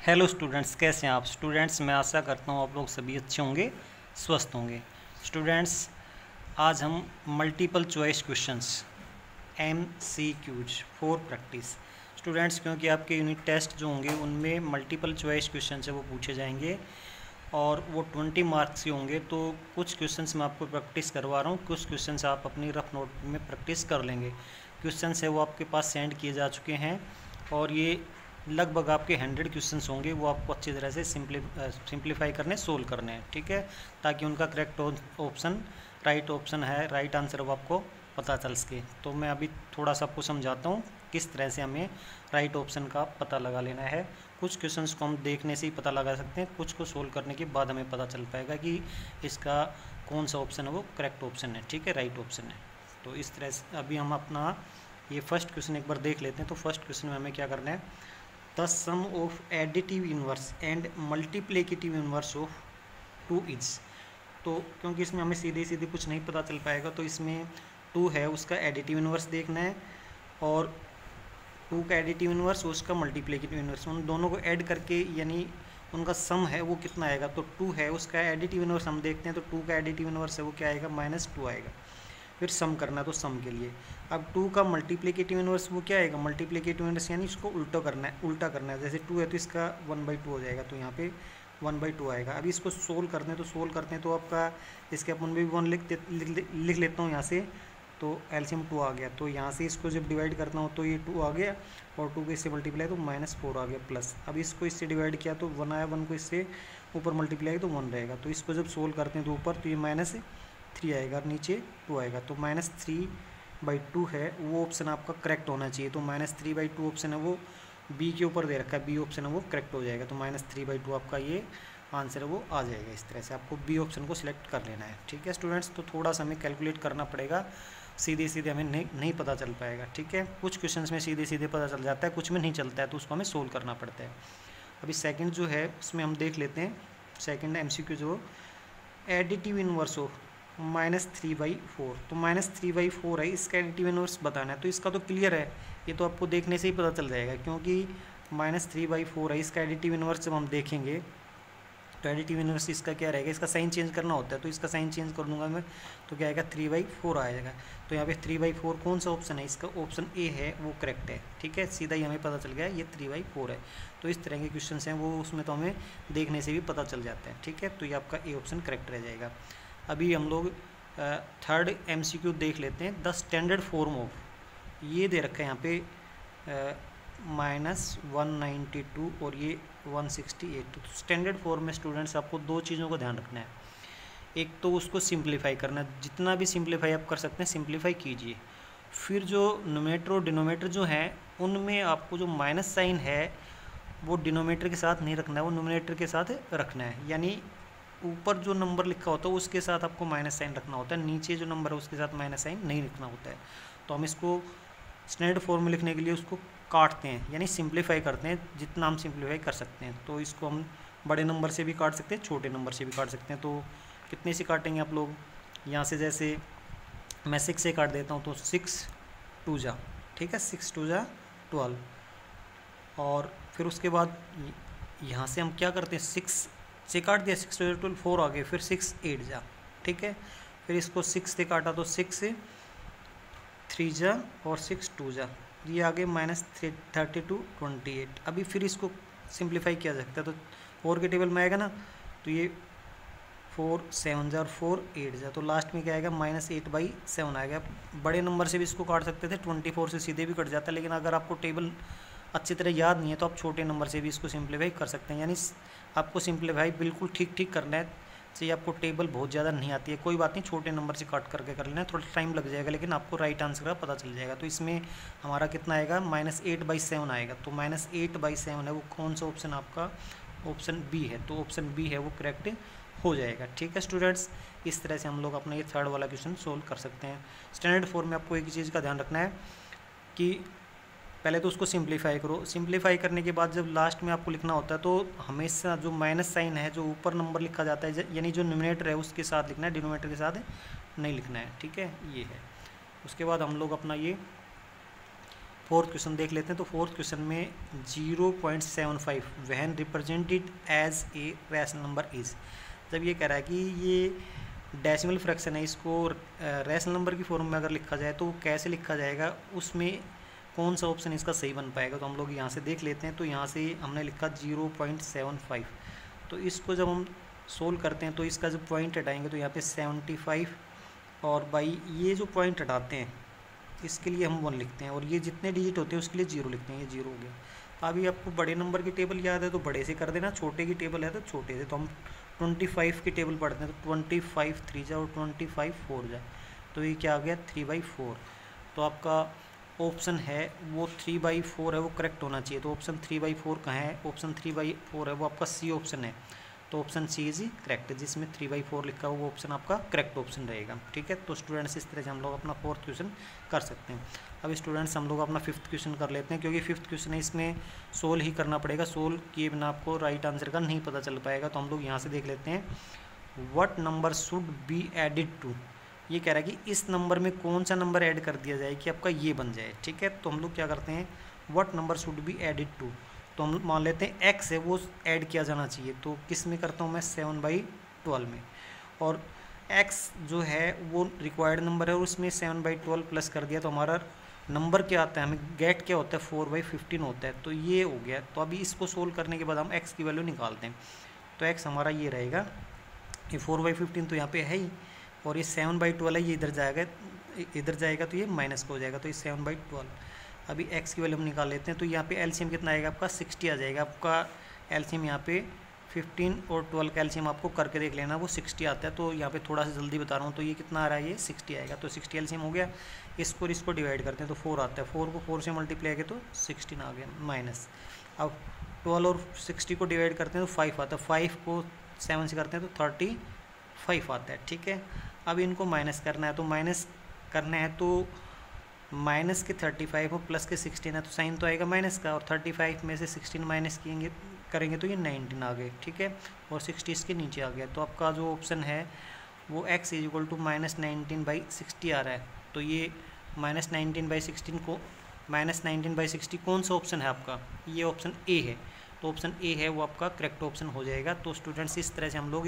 Hello students, कैसे हैं आप स्टूडेंट्स। मैं आशा करता हूँ आप लोग सभी अच्छे होंगे, स्वस्थ होंगे। स्टूडेंट्स, आज हम multiple choice questions MCQs for practice students, क्योंकि आपके यूनिट टेस्ट जो होंगे उनमें मल्टीपल चॉइस क्वेश्चन है वो पूछे जाएंगे और वो 20 मार्क्स के होंगे। तो कुछ क्वेश्चंस मैं आपको प्रैक्टिस करवा रहा हूँ, कुछ क्वेश्चंस आप अपनी रफ नोट में प्रैक्टिस कर लेंगे। क्वेश्चंस है वो आपके पास सेंड किए जा चुके हैं और ये लगभग आपके 100 क्वेश्चंस होंगे, वो आपको अच्छी तरह से सिंप्लीफाई करने, सोल्व करने हैं, ठीक है, ताकि उनका करेक्ट ऑप्शन राइट ऑप्शन है, राइट आंसर वो आपको पता चल सके। तो मैं अभी थोड़ा सा आपको समझाता हूँ किस तरह से हमें राइट ऑप्शन का पता लगा लेना है। कुछ क्वेश्चंस को हम देखने से ही पता लगा सकते हैं, कुछ को सोल्व करने के बाद हमें पता चल पाएगा कि इसका कौन सा ऑप्शन है वो करेक्ट ऑप्शन है, ठीक है, राइट ऑप्शन है। तो इस तरह से अभी हम अपना ये फर्स्ट क्वेश्चन एक बार देख लेते हैं। तो फर्स्ट क्वेश्चन में हमें क्या करना है, the sum of additive inverse and multiplicative inverse of 2 is. तो क्योंकि इसमें हमें सीधे सीधे कुछ नहीं पता चल पाएगा, तो इसमें 2 है उसका एडिटिव इनवर्स देखना है और 2 का एडिटिव इनवर्स और उसका मल्टीप्लिकेटिव इनवर्स, उन दोनों को ऐड करके यानी उनका सम है वो कितना आएगा। तो 2 है उसका एडिटिव इनवर्स हम देखते हैं, तो 2 का एडिटिव इनवर्स है वो क्या आएगा, -2 आएगा। फिर सम करना, तो सम के लिए अब 2 का मल्टीप्लिकेटिव इनवर्स वो क्या आएगा, मल्टीप्लिकेटिव इनवर्स यानी इसको उल्टा करना है। जैसे 2 है तो इसका 1/2 हो जाएगा, तो यहाँ पे 1/2 आएगा। अभी इसको सोल्व करते हैं तो आपका इसके अपन भी 1 लिख लेता हूँ यहाँ से, तो एलसीएम 2 आ गया। तो यहाँ से इसको जब डिवाइड करना हो तो ये 2 आ गया और 2 को इससे मल्टीप्लाई तो -4 आ गया प्लस। अब इसको इससे डिवाइड किया तो 1 आया, 1 को इससे ऊपर मल्टीप्लाई तो 1 रहेगा। तो इसको जब सोल्व करते हैं तो ऊपर तो ये -3 आएगा और नीचे 2 आएगा। तो -3/2 है वो ऑप्शन आपका करेक्ट होना चाहिए। तो -3/2 ऑप्शन है वो बी के ऊपर दे रखा है, बी ऑप्शन है वो करेक्ट हो जाएगा। तो -3/2 आपका ये आंसर है वो आ जाएगा। इस तरह से आपको बी ऑप्शन को सिलेक्ट कर लेना है, ठीक है स्टूडेंट्स। तो थोड़ा सा हमें कैलकुलेट करना पड़ेगा, सीधे सीधे हमें नहीं पता चल पाएगा, ठीक है। कुछ क्वेश्चंस में सीधे सीधे पता चल जाता है, कुछ में नहीं चलता है, तो उसको हमें सोल्व करना पड़ता है। अभी सेकंड जो है उसमें हम देख लेते हैं, सेकंड MCQ जो एडिटिव इनवर्स ऑफ -3/4। तो -3/4 है, इसका एडिटिव इनवर्स बताना है। तो इसका तो क्लियर है, ये तो आपको देखने से ही पता चल जाएगा, क्योंकि -3/4 है, इसका एडिटिव इनवर्स जब हम देखेंगे तो एडिटिव इनवर्स इसका क्या रहेगा, इसका साइन चेंज करना होता है। तो इसका साइन चेंज कर दूंगा मैं, तो क्या आएगा 3/4 आएगा। तो यहाँ पे 3/4 कौन सा ऑप्शन है, इसका ऑप्शन ए है वो करेक्ट है, ठीक है। सीधा ही हमें पता चल गया ये 3/4 है। तो इस तरह के क्वेश्चन हैं वो उसमें तो हमें देखने से भी पता चल जाता है, ठीक है। तो ये आपका ए ऑप्शन करेक्ट रह जाएगा। अभी हम लोग थर्ड MCQ देख लेते हैं, द स्टैंडर्ड फॉर्म ऑफ, ये दे रखा है यहाँ पे -192 और ये 168। तो स्टैंडर्ड फॉर्म में स्टूडेंट्स आपको 2 चीज़ों का ध्यान रखना है। एक तो उसको सिंप्लीफाई करना, जितना भी सिंप्लीफाई आप कर सकते हैं सिंप्लीफाई कीजिए। फिर जो नोमेटर और डिनोमेटर जो हैं उनमें आपको जो माइनस साइन है वो डिनोमेटर के साथ नहीं रखना है, वो नोमिनेटर के साथ रखना है। यानी ऊपर जो नंबर लिखा होता है उसके साथ आपको माइनस साइन रखना होता है, नीचे जो नंबर है उसके साथ माइनस साइन नहीं रखना होता है। तो हम इसको स्टैंडर्ड फॉर्म में लिखने के लिए उसको काटते हैं, यानी सिंप्लीफाई करते हैं, जितना हम सिंप्लीफाई कर सकते हैं। तो इसको हम बड़े नंबर से भी काट सकते हैं, छोटे नंबर से भी काट सकते हैं। तो कितने से काटेंगे आप लोग, यहाँ से जैसे मैं 6 से काट देता हूँ, तो 6 2 जा, ठीक है, 6 2 जा 12। और फिर उसके बाद यहाँ से हम क्या करते हैं, 6 से काट दिया, 6 2 12 4 आ गए, फिर 6 8 जा, ठीक है। फिर इसको 6 से काटा तो 6 3 जा और 6 2 जा, ये आगे -32 28। अभी फिर इसको सिंप्लीफाई किया जा सकता है, तो 4 के टेबल में आएगा ना, तो ये 4 7 जा और 4 8 जा, तो लास्ट में क्या आएगा -8/7 आएगा। बड़े नंबर से भी इसको काट सकते थे, 24 से सीधे भी कट जाता है, लेकिन अगर आपको टेबल अच्छी तरह याद नहीं है तो आप छोटे नंबर से भी इसको सिंप्लीफाई कर सकते हैं। यानी आपको सिंप्लीफाई बिल्कुल ठीक करना है, चाहिए आपको टेबल बहुत ज़्यादा नहीं आती है, कोई बात नहीं, छोटे नंबर से काट करके कर लेना है, थोड़ा टाइम लग जाएगा लेकिन आपको राइट आंसर का पता चल जाएगा। तो इसमें हमारा कितना आएगा, -8/7 आएगा। तो -8/7 है वो कौन सा ऑप्शन आपका, ऑप्शन बी है। तो ऑप्शन बी है वो करेक्ट हो जाएगा, ठीक है स्टूडेंट्स। इस तरह से हम लोग अपना ये थर्ड वाला क्वेश्चन सोल्व कर सकते हैं। स्टैंडर्ड फॉर्म में आपको एक चीज़ का ध्यान रखना है कि पहले तो उसको सिंप्लीफाई करो, सिंप्लीफाई करने के बाद जब लास्ट में आपको लिखना होता है तो हमेशा जो माइनस साइन है, जो ऊपर नंबर लिखा जाता है, यानी जो न्यूमरेटर है उसके साथ लिखना है, डिनोमिनेटर के साथ नहीं लिखना है, ठीक है, ये है। उसके बाद हम लोग अपना ये फोर्थ क्वेश्चन देख लेते हैं। तो फोर्थ क्वेश्चन में 0.75 when represented as a rational number is, जब ये कह रहा है कि ये डेसिमल फ्रैक्शन है, इसको रैशनल नंबर की फॉर्म में अगर लिखा जाए तो कैसे लिखा जाएगा, उसमें कौन सा ऑप्शन इसका सही बन पाएगा। तो हम लोग यहाँ से देख लेते हैं। तो यहाँ से हमने लिखा 0.75, तो इसको जब हम सोल्व करते हैं तो इसका जो पॉइंट हटाएंगे तो यहाँ पे 75 और बाई ये जो पॉइंट हटाते हैं इसके लिए हम 1 लिखते हैं, और ये जितने डिजिट होते हैं उसके लिए 0 लिखते हैं। ये 0 हो गया। अभी आपको बड़े नंबर की टेबल याद है तो बड़े से कर देना, छोटे की टेबल है तो छोटे से। तो हम 25 की टेबल पढ़ते हैं, तो 25 3 जा और 25 4 जा, तो ये क्या आ गया 3/4। तो आपका ऑप्शन है वो 3/4 है, वो करेक्ट होना चाहिए। तो ऑप्शन 3/4 कहाँ है, ऑप्शन 3/4 है वो आपका सी ऑप्शन है। तो ऑप्शन सी इज करेक्ट, जिसमें 3/4 लिखा हुआ वो ऑप्शन आपका करेक्ट ऑप्शन रहेगा। ठीक है, तो स्टूडेंट्स इस तरह से हम लोग अपना फोर्थ क्वेश्चन कर सकते हैं। अब स्टूडेंट्स हम लोग अपना फिफ्थ क्वेश्चन कर लेते हैं, क्योंकि फिफ्थ क्वेश्चन है इसमें सोल्व ही करना पड़ेगा, सोल्व किए बिना आपको राइट आंसर का नहीं पता चल पाएगा। तो हम लोग यहाँ से देख लेते हैं, what number should be added to, ये कह रहा है कि इस नंबर में कौन सा नंबर ऐड कर दिया जाए कि आपका ये बन जाए। ठीक है, तो हम लोग क्या करते हैं, what number should be added to, तो हम मान लेते हैं x है वो ऐड किया जाना चाहिए। तो किस में करता हूँ मैं, 7/12 में, और x जो है वो रिक्वायर्ड नंबर है और उसमें 7/12 प्लस कर दिया तो हमारा नंबर क्या आता है, हमें गेट क्या होता है, 4/15 होता है। तो ये हो गया। तो अभी इसको सोल्व करने के बाद हम x की वैल्यू निकालते हैं। तो x हमारा ये रहेगा, ये 4/15 तो यहाँ पे है ही, और ये 7/12 है, ये इधर जाएगा तो ये माइनस का हो जाएगा, तो ये 7/12। अभी x की वैल्यू हम निकाल लेते हैं। तो यहाँ पे एलसीएम कितना आएगा आपका, 60 आ जाएगा। आपका एलसीएम यहाँ पे 15 और 12 का एलसीएम आपको करके देख लेना, वो 60 आता है। तो यहाँ पे थोड़ा सा जल्दी बता रहा हूँ, तो ये कितना आ रहा है, ये 60 आएगा। तो 60 एलसीएम हो गया। इसको डिवाइड करते हैं तो 4 आता है, 4 को 4 से मल्टीप्लाई किया तो 16 आ गया माइनस। अब 12 और 60 को डिवाइड करते हैं तो 5 आता है, 5 को 7 से करते हैं तो 35 आता है। ठीक है, अब इनको माइनस करना है, तो माइनस करना है तो माइनस के 35 और प्लस के 16 है, तो साइन तो आएगा माइनस का, और 35 में से 16 माइनस करेंगे तो ये 19 आ गए। ठीक है, और 60 इसके नीचे आ गया। तो आपका जो ऑप्शन है वो x इज इक्वल टू -19/60 आ रहा है। तो ये -19/16 को -19/60 कौन सा ऑप्शन है आपका, ये ऑप्शन ए है। तो ऑप्शन ए है वो आपका करेक्ट ऑप्शन हो जाएगा। तो स्टूडेंट्स इस तरह से हम लोग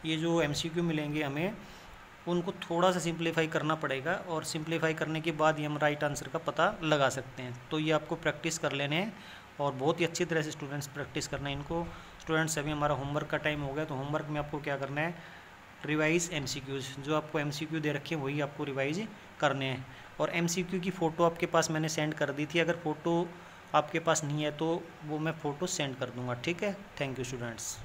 ये जो MCQ मिलेंगे हमें उनको थोड़ा सा सिंप्लीफाई करना पड़ेगा, और सिंप्लीफाई करने के बाद ही हम राइट आंसर का पता लगा सकते हैं। तो ये आपको प्रैक्टिस कर लेने हैं, और बहुत ही अच्छी तरह से स्टूडेंट्स प्रैक्टिस करना है इनको। स्टूडेंट्स अभी हमारा होमवर्क का टाइम हो गया, तो होमवर्क में आपको क्या करना है, रिवाइज MCQs, जो आपको MCQ दे रखे हैं वही आपको रिवाइज करने हैं। और MCQ की फ़ोटो आपके पास मैंने सेंड कर दी थी, अगर फ़ोटो आपके पास नहीं है तो वो मैं फ़ोटो सेंड कर दूँगा। ठीक है, थैंक यू स्टूडेंट्स।